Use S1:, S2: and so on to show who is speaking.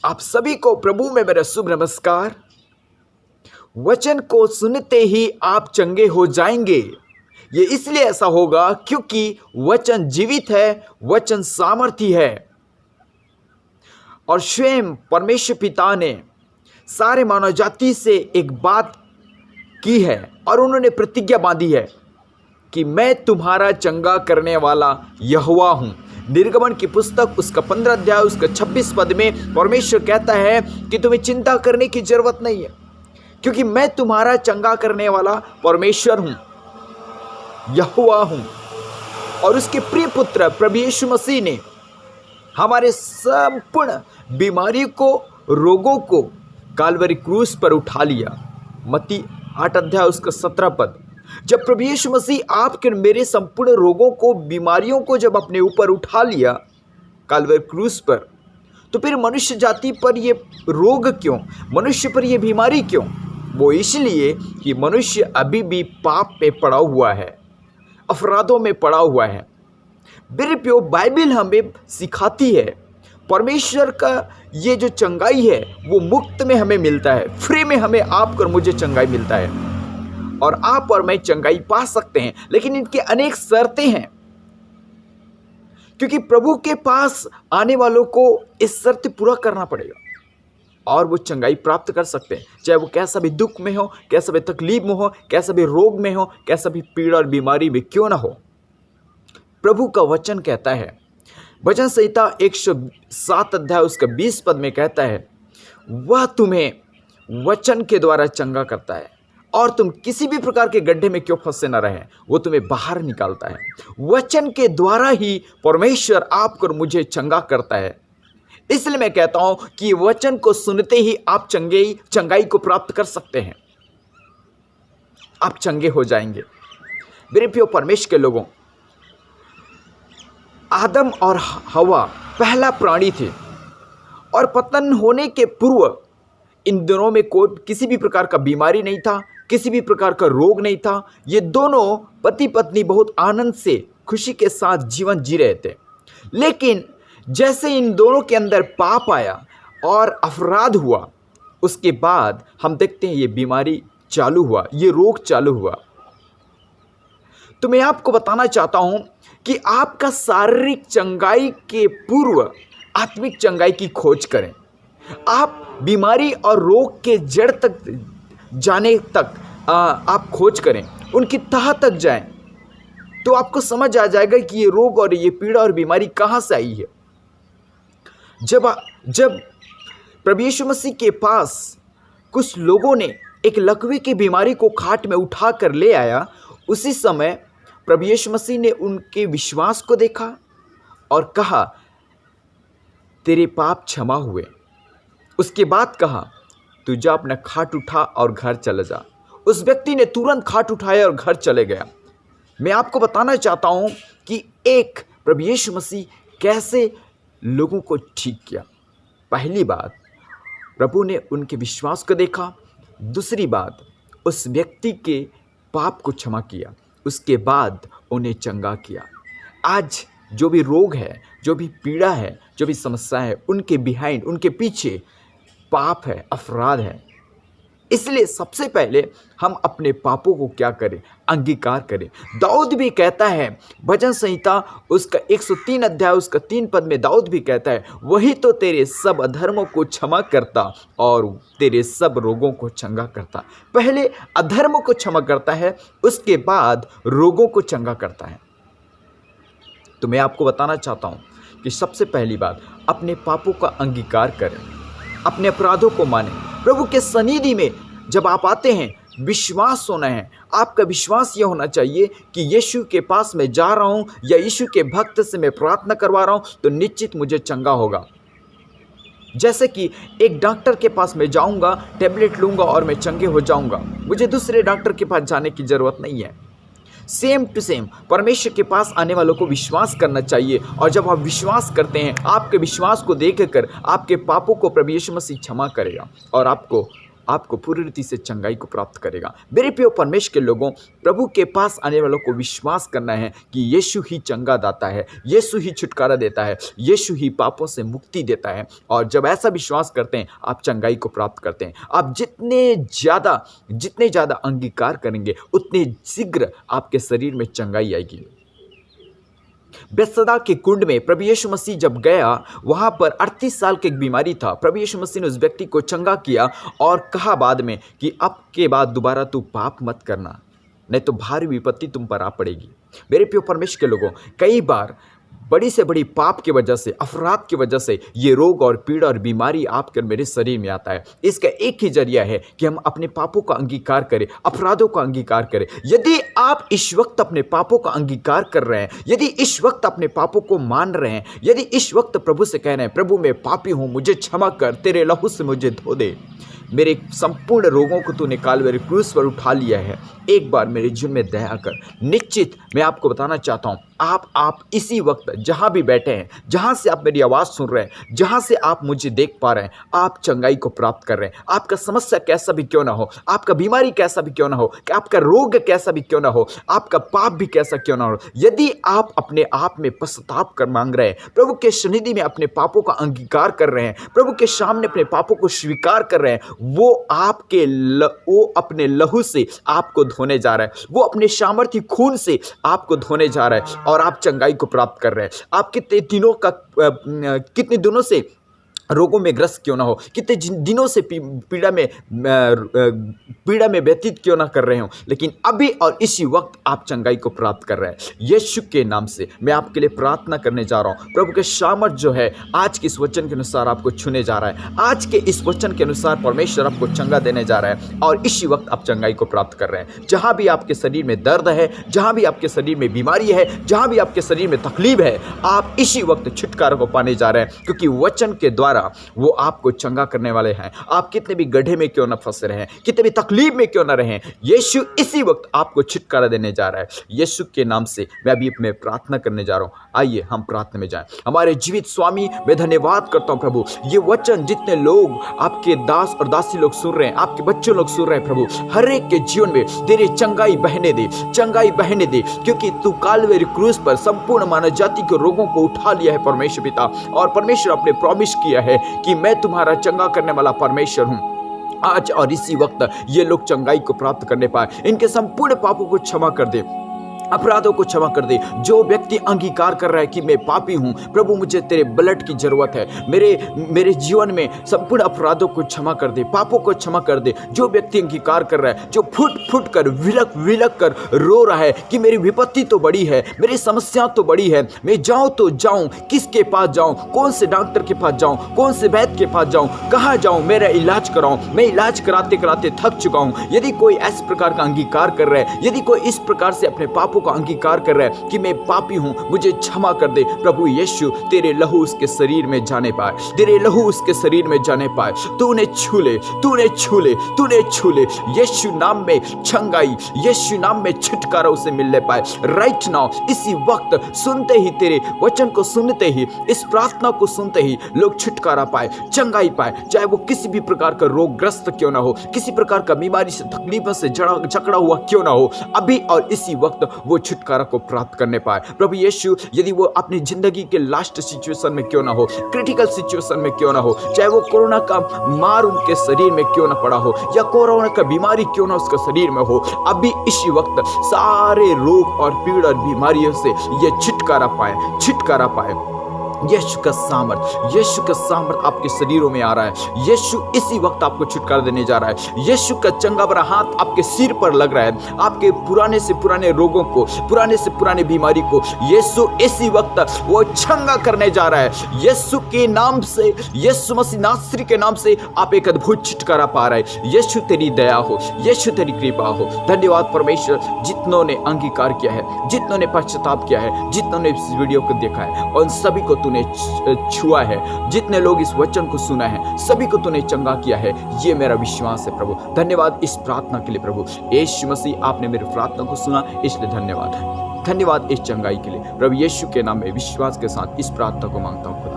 S1: आप सभी को प्रभु में मेरा शुभ नमस्कार। वचन को सुनते ही आप चंगे हो जाएंगे। ये इसलिए ऐसा होगा क्योंकि वचन जीवित है, वचन सामर्थी है। और स्वयं परमेश्वर पिता ने सारे मानव जाति से एक बात की है और उन्होंने प्रतिज्ञा बांधी है कि मैं तुम्हारा चंगा करने वाला यहोवा हूँ। निर्गमन की पुस्तक उसका 15 अध्याय उसका 26 पद में परमेश्वर कहता है कि तुम्हें चिंता करने की जरूरत नहीं है, क्योंकि मैं तुम्हारा चंगा करने वाला परमेश्वर हूँ, यहोवा हूँ। और उसके प्रिय पुत्र प्रभु यीशु मसीह ने हमारे संपूर्ण बीमारियों को, रोगों को काल्वरी क्रूस पर उठा लिया। मत्ती 8 अध्याय उसका 17 पद। जब प्रभु यीशु मसीह आपके मेरे संपूर्ण रोगों को, बीमारियों को जब अपने ऊपर उठा लिया काल्वरी क्रूस पर, तो फिर मनुष्य जाति पर ये रोग क्यों, मनुष्य पर ये बीमारी क्यों? वो इसलिए कि मनुष्य अभी भी पाप पे पड़ा हुआ है, अपराधों में पड़ा हुआ है। मेरे प्रियो, बाइबल हमें सिखाती है परमेश्वर का ये जो चंगाई है वो मुफ्त में हमें मिलता है, फ्री में हमें आपको और मुझे चंगाई मिलता है। और आप और मैं चंगाई पा सकते हैं, लेकिन इनकी अनेक शर्तें हैं, क्योंकि प्रभु के पास आने वालों को इस शर्त पूरा करना पड़ेगा और वो चंगाई प्राप्त कर सकते हैं, चाहे वो कैसा भी दुख में हो, कैसा भी तकलीफ में हो, कैसा भी रोग में हो, कैसा भी पीड़ा और बीमारी में क्यों ना हो। प्रभु का वचन कहता है, भजन संहिता 107 अध्याय उसका 20 पद में कहता है, वह तुम्हें वचन के द्वारा चंगा करता है और तुम किसी भी प्रकार के गड्ढे में क्यों फंसे न रहे, वो तुम्हें बाहर निकालता है। वचन के द्वारा ही परमेश्वर आपको और मुझे चंगा करता है। इसलिए मैं कहता हूं कि वचन को सुनते ही आप चंगाई को प्राप्त कर सकते हैं, आप चंगे हो जाएंगे। मेरे प्रिय परमेश्वर के लोगों, आदम और हवा पहला प्राणी थे और पतन होने के पूर्व इन दोनों में कोई किसी भी प्रकार का बीमारी नहीं था, किसी भी प्रकार का रोग नहीं था। ये दोनों पति पत्नी बहुत आनंद से, खुशी के साथ जीवन जी रहे थे। लेकिन जैसे इन दोनों के अंदर पाप आया और अपराध हुआ, उसके बाद हम देखते हैं ये बीमारी चालू हुआ, ये रोग चालू हुआ। तो मैं आपको बताना चाहता हूं कि आपका शारीरिक चंगाई के पूर्व आत्मिक चंगाई की खोज करें। आप बीमारी और रोग के जड़ तक जाने तक आप खोज करें, उनकी तह तक जाएं, तो आपको समझ आ जाएगा कि ये रोग और ये पीड़ा और बीमारी कहाँ से आई है। जब प्रभु यीशु मसीह के पास कुछ लोगों ने एक लकवे की बीमारी को खाट में उठा कर ले आया, उसी समय प्रभु यीशु मसीह ने उनके विश्वास को देखा और कहा, तेरे पाप क्षमा हुए। उसके बाद कहा, तू जा अपना खाट उठा और घर चले जा। उस व्यक्ति ने तुरंत खाट उठाया और घर चले गया। मैं आपको बताना चाहता हूं कि एक प्रभु यीशु मसीह कैसे लोगों को ठीक किया। पहली बात, प्रभु ने उनके विश्वास को देखा। दूसरी बात, उस व्यक्ति के पाप को क्षमा किया। उसके बाद उन्हें चंगा किया। आज जो भी रोग है, जो भी पीड़ा है, जो भी समस्या है, उनके बिहाइंड, उनके पीछे पाप है, अपराध है। इसलिए सबसे पहले हम अपने पापों को क्या करें? अंगीकार करें। दाऊद भी कहता है, भजन संहिता उसका 103 अध्याय उसका 3 पद में दाऊद भी कहता है, वही तो तेरे सब अधर्मों को क्षमा करता और तेरे सब रोगों को चंगा करता। पहले अधर्म को क्षमा करता है, उसके बाद रोगों को चंगा करता है। तो मैं आपको बताना चाहता हूँ कि सबसे पहली बात, अपने पापों का अंगीकार करें, अपने अपराधों को मानें। प्रभु के सन्निधि में जब आप आते हैं, विश्वास होना है। आपका विश्वास यह होना चाहिए कि यीशु के पास मैं जा रहा हूँ या यीशु के भक्त से मैं प्रार्थना करवा रहा हूँ तो निश्चित मुझे चंगा होगा। जैसे कि एक डॉक्टर के पास मैं जाऊँगा, टैबलेट लूँगा और मैं चंगे हो जाऊँगा, मुझे दूसरे डॉक्टर के पास जाने की ज़रूरत नहीं है। सेम टू सेम परमेश्वर के पास आने वालों को विश्वास करना चाहिए। और जब आप विश्वास करते हैं, आपके विश्वास को देखकर आपके पापों को प्रभु यीशु मसीह क्षमा करेगा और आपको आपको पूरी रीति से चंगाई को प्राप्त करेगा। मेरे प्रिय परमेश्वर के लोगों, प्रभु के पास आने वालों को विश्वास करना है कि यीशु ही चंगा दाता है, यीशु ही छुटकारा देता है, यीशु ही पापों से मुक्ति देता है। और जब ऐसा विश्वास करते हैं, आप चंगाई को प्राप्त करते हैं। आप जितने ज़्यादा अंगीकार करेंगे, उतने शीघ्र आपके शरीर में चंगाई आएगी। बेतसदा के कुंड में प्रभु यीशु मसीह जब गया, वहां पर 38 साल की एक बीमारी था। प्रभु यीशु मसीह ने उस व्यक्ति को चंगा किया और कहा बाद में कि अब के बाद दोबारा तू पाप मत करना, नहीं तो भारी विपत्ति तुम पर आ पड़ेगी। मेरे प्रिय परमेश्वर के लोगों, कई बार बड़ी से बड़ी पाप की वजह से, अपराध की वजह से ये रोग और पीड़ा और बीमारी आपके मेरे शरीर में आता है। इसका एक ही जरिया है कि हम अपने पापों का अंगीकार करें, अपराधों का अंगीकार करें। यदि आप इस वक्त अपने पापों का अंगीकार कर रहे हैं, यदि इस वक्त अपने पापों को मान रहे हैं, यदि इस वक्त प्रभु से कह रहे हैं, प्रभु मैं पापी हूँ, मुझे क्षमा कर, तेरे लहू से मुझे धो दे, मेरे संपूर्ण रोगों को तूने कालवरी क्रूस पर उठा लिया है, एक बार मेरे जीवन में दया कर। निश्चित मैं आपको बताना चाहता हूँ, आप इसी वक्त जहाँ भी बैठे हैं, जहाँ से आप मेरी आवाज़ सुन रहे हैं, जहाँ से आप मुझे देख पा रहे हैं, आप चंगाई को प्राप्त कर रहे हैं। आपका समस्या कैसा भी क्यों ना हो, आपका बीमारी कैसा भी क्यों ना हो, आपका रोग कैसा भी क्यों ना हो, आपका पाप भी कैसा क्यों ना हो, यदि आप अपने आप में पश्चाताप कर मांग रहे हैं, प्रभु के सन्निधि में अपने पापों का अंगीकार कर रहे हैं, प्रभु के सामने अपने पापों को स्वीकार कर रहे हैं, वो अपने लहू से आपको धोने जा रहा है, वो अपने सामर्थ्य खून से आपको धोने जा रहा है और आप चंगाई को प्राप्त कर रहे हैं। आप कितने दिनों से रोगों में ग्रस्त क्यों ना हो, कितने दिनों से पीड़ा में व्यतीत क्यों ना कर रहे हो, लेकिन अभी और इसी वक्त आप चंगाई को प्राप्त कर रहे हैं। यीशु के नाम से मैं आपके लिए प्रार्थना करने जा रहा हूँ। प्रभु के सामर्थ जो है आज के इस वचन के अनुसार आपको छूने जा रहा है। आज के इस वचन के अनुसार परमेश्वर आपको चंगा देने जा रहा है और इसी वक्त आप चंगाई को प्राप्त कर रहे हैं। जहाँ भी आपके शरीर में दर्द है, जहाँ भी आपके शरीर में बीमारी है, जहाँ भी आपके शरीर में तकलीफ है, आप इसी वक्त छुटकारा को पाने जा रहे हैं, क्योंकि वचन के द्वारा वो आपको चंगा करने वाले हैं। आप कितने भी गड्ढे में क्यों ना फंसे रहे, कितने भी तकलीफ में क्यों ना रहे, यीशु इसी वक्त आपको छुटकारा देने जा रहा है। यीशु के नाम से मैं अभी में प्रार्थना करने जा रहा हूं। आइए हम प्रार्थना में जाएं। हमारे जीवित स्वामी, मैं धन्यवाद करता हूं प्रभु, ये वचन जितने लोग आपके दास और दासी लोग सुन रहे हैं, आपके बच्चों लोग सुन रहे हैं प्रभु, हर एक के जीवन में तेरे चंगाई बहने दे, चंगाई बहने दे, क्योंकि तू कालवेरी क्रूस पर संपूर्ण मानव जाति के रोगों को उठा लिया है परमेश्वर पिता। और परमेश्वर आपने प्रॉमिस किया है कि मैं तुम्हारा चंगा करने वाला परमेश्वर हूं। आज और इसी वक्त ये लोग चंगाई को प्राप्त करने पाए, इनके संपूर्ण पापों को क्षमा कर दे, अपराधों को क्षमा कर दे। जो व्यक्ति अंगीकार कर रहा है कि मैं पापी हूं, प्रभु मुझे तेरे ब्लड की जरूरत है, मेरे जीवन में संपूर्ण अपराधों को क्षमा कर दे, पापों को क्षमा कर दे। जो व्यक्ति अंगीकार कर रहा है, जो फुट कर विलक कर रो रहा है कि मेरी विपत्ति तो बड़ी है, मेरी समस्या तो बड़ी है, मैं जाऊं तो जाऊं, किसके पास जाऊं, कौन से डॉक्टर के पास जाऊं, कौन से वैद्य के पास जाऊं, कहाँ जाऊं, मेरा इलाज कराऊं, मैं इलाज कराते कराते थक चुका हूं। यदि कोई इस प्रकार का अंगीकार कर रहा है, यदि कोई इस प्रकार से अपने पापों का अंगीकार कर रहा है कि मैं पापी हूं, मुझे क्षमा कर दे, प्रभु यीशु तेरे लहू उसके शरीर में जाने पाए, तेरे लहू उसके शरीर में जाने पाए। तूने छू ले, तूने छू ले, तूने छू ले। यीशु नाम में चंगाई, यीशु नाम में छुटकारा उसे मिलने पाए राइट नाउ। इसी वक्त सुनते ही, तेरे वचन को सुनते ही, इस प्रार्थना को सुनते ही लोग छुटकारा पाए, चंगाई पाए, चाहे वो किसी भी प्रकार का रोगग्रस्त क्यों ना हो, किसी प्रकार का बीमारी से, तकलीफों से जकड़ा हुआ क्यों ना हो, अभी और इसी वक्त वो छुटकारा को प्राप्त करने पाए। प्रभु यीशु, यदि वो अपनी जिंदगी के लास्ट सिचुएशन में क्यों ना हो, क्रिटिकल सिचुएशन में क्यों ना हो, चाहे वो कोरोना का मार उनके शरीर में क्यों ना पड़ा हो, या कोरोना का बीमारी क्यों ना उसके शरीर में हो, अभी इसी वक्त सारे रोग और पीड़ा और बीमारियों से ये छुटकारा पाए, छुटकारा पाए। यीशु का सामर्थ आपके शरीरों में आ रहा है। यीशु इसी वक्त आपको छुटकारा देने जा रहा है। यीशु का चंगा भरा हाथ आपके सिर पर लग रहा है। आपके पुराने से पुराने रोगों को, पुराने से पुराने बीमारी को यीशु इसी वक्त वो चंगा करने जा रहा है। यीशु के नाम से, यीशु मसीह नासरी के नाम से आप एक अद्भुत छुटकारा पा रहे हैं। यीशु तेरी दया हो, यीशु तेरी कृपा हो। धन्यवाद परमेश्वर, जितनों ने अंगीकार किया है, जितनों ने पश्चाताप किया है, जितनों ने इस वीडियो को देखा है, उन सभी को तूने छुआ है। जितने लोग इस वचन को सुना है, सभी को तूने चंगा किया है, ये मेरा विश्वास है प्रभु। धन्यवाद इस प्रार्थना के लिए प्रभु यीशु मसीह, आपने मेरी प्रार्थना को सुना, इसलिए धन्यवाद। धन्यवाद इस चंगाई के लिए प्रभु यीशु के नाम में विश्वास के साथ इस प्रार्थना को मांगता हूँ।